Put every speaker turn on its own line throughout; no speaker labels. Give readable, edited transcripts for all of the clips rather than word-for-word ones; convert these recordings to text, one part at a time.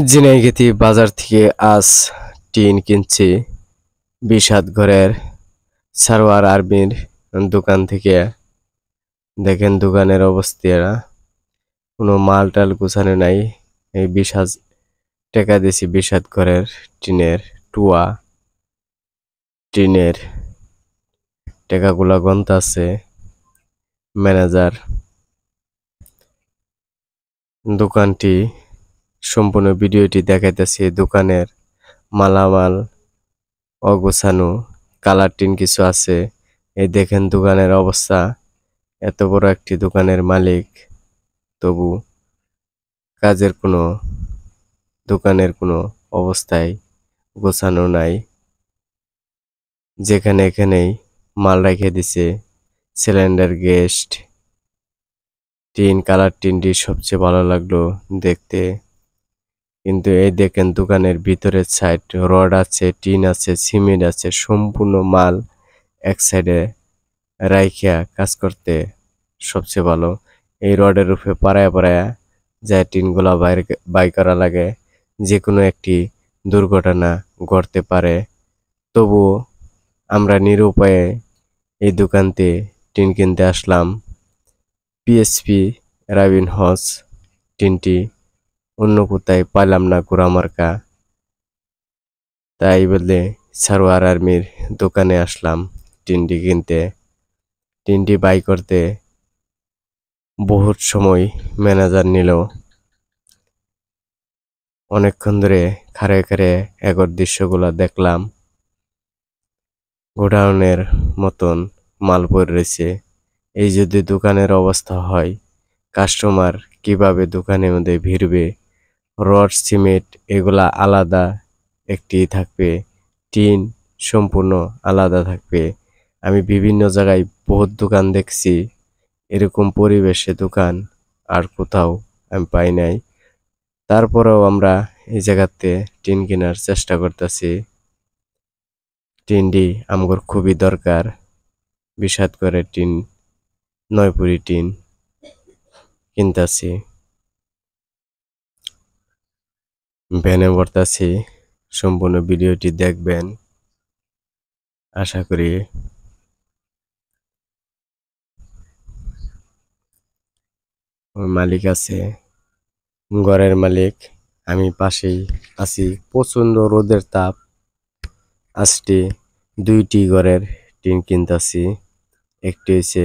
ঝিনাইগাতি বাজার থেকে আজ টিন কিনছি ২০ হাত ঘরের সারোয়ার আর্মির দোকান থেকে। দেখেন দোকানের অবস্থা, কোনো মাল টাল গুছানো নাই। এই ২০,০০০ টাকা দিয়েছি ২০ হাত ঘরের টিনের টুয়া। টিনের টাকাগুলা গন্তাছে ম্যানেজার। দোকানটি সম্পূর্ণ ভিডিওটি দেখাইতেছি। দোকানের মালামাল অগোছানো, কালার টিন কিছু আছে। এই দেখেন দোকানের অবস্থা। এত বড় একটি দোকানের মালিক, তবু দোকানের কোনো অবস্থায় গোছানো নাই। যেখানে এখানেই মাল রেখে দিছে। সিলিন্ডার, গেস্ট টিন, কালার টিনটি সবচেয়ে ভালো লাগলো দেখতে। কিন্তু এই দেখেন দোকানের ভিতরের সাইড রড আছে, টিন আছে, সিমেন্ট আছে, সম্পূর্ণ মাল এক সাইডে রাইখা কাজ করতে সবচেয়ে ভালো। এই রডের উপরে পাড়ায় পাড়ায় যায় টিনগুলা বাই করা লাগে। যে কোনো একটি দুর্ঘটনা ঘটতে পারে। তবুও আমরা নিরুপায়ে এই দোকানতে টিন কিনতে আসলাম। পিএসপি রাবিন হজ টিনটি অন্য কোথায় পাইলাম না গোড়ামার্কা, তাই বলে সারোয়ার আর্মির দোকানে আসলাম টিনটি কিনতে। টিনটি বাই করতে বহুত সময় ম্যানেজার নিল। অনেকক্ষণ ধরে খাড়ে খাড়ে এগোর দৃশ্যগুলা দেখলাম। গোডাউনের মতন মাল পড়ে রয়েছে। এই যদি দোকানের অবস্থা হয়, কাস্টমার কিভাবে দোকানের মধ্যে ভিড়বে? রড, সিমেন্ট এগুলা আলাদা একটি থাকবে, টিন সম্পূর্ণ আলাদা থাকবে। আমি বিভিন্ন জায়গায় বহুত দোকান দেখছি, এরকম পরিবেশে দোকান আর কোথাও আমি পাই নাই। তারপরেও আমরা এই জায়গাতে টিন কেনার চেষ্টা করতেছি। টিনটি আমগর খুবই দরকার। ২০ হাত করে টিন, ৯ পুরি টিন কিনতাছি, ভ্যানে ভরতাছি। সম্পূর্ণ ভিডিওটি দেখবেন আশা করি। ওই মালিক আছে, ঘরের মালিক, আমি পাশেই আছি। প্রচন্ড রোদের তাপ। আজকে ২টি ঘরের টিন কিনতাছি। একটি হয়েছে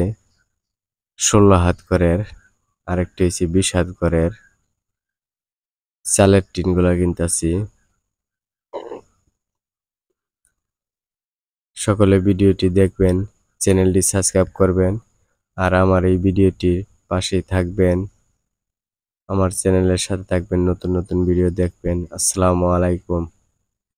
১৬ হাত ঘরের, আরেকটি হয়েছে ২০ হাত ঘরের। চালের টিনগুলা কিনতাছি। সকলে ভিডিওটি দেখবেন, চ্যানেলটি সাবস্ক্রাইব করবেন, আর আমার এই ভিডিওটির পাশেই থাকবেন। আমার চ্যানেলের সাথে থাকবেন, নতুন নতুন ভিডিও দেখবেন। আসসালামু আলাইকুম।